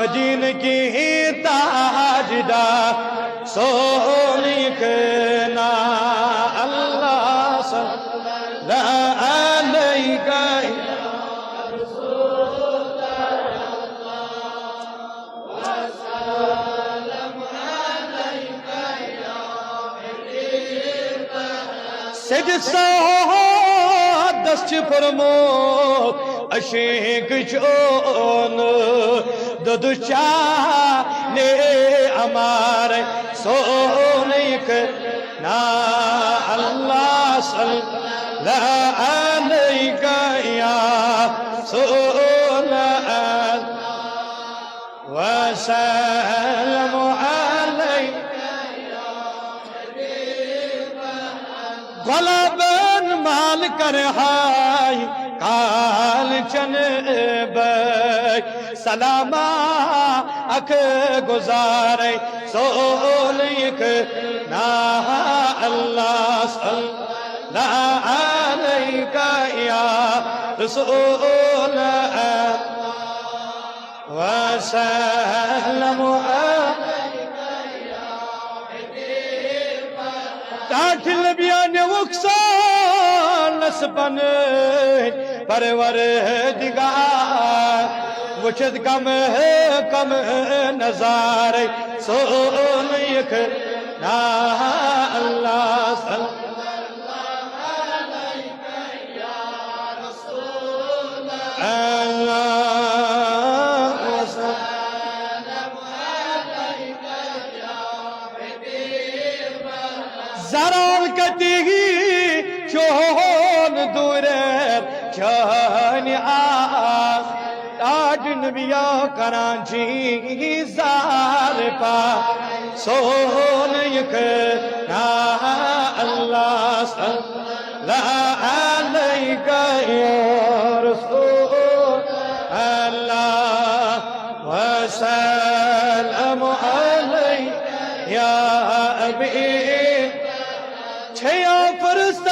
Medina की ताजदार सोनी के ना अल्लाह सल्लल्लाहु अलैहि दस्त फरमो अशेक जोन दुदुचा ने हमारे सोने के ना अल्लाह सल्लल्लाहु अलैहि वसल्लम गलबन माल कर हाय काल चन सलामा अख गुजारे सोलिक ना अल्लाह सल्लल्लाहु अलैहि या रसूल वसल्लम ताठिल बयान वक्सान नस्बन परवर दिगार वुचद कम नजारे सोनिक ना अल्लाह सल्लल्लाहु अलैहि या रसूल अल्लाह वसल्लम अलैका या हबीब ज़राल कतिगी चोन दूरे चान आस आजन बिया कराची जार पा सोन यक ना अल्लाह सल्लल्लाहु अलैहि या रसूल अल्लाह वसल्लम अलैहि या हबीब छया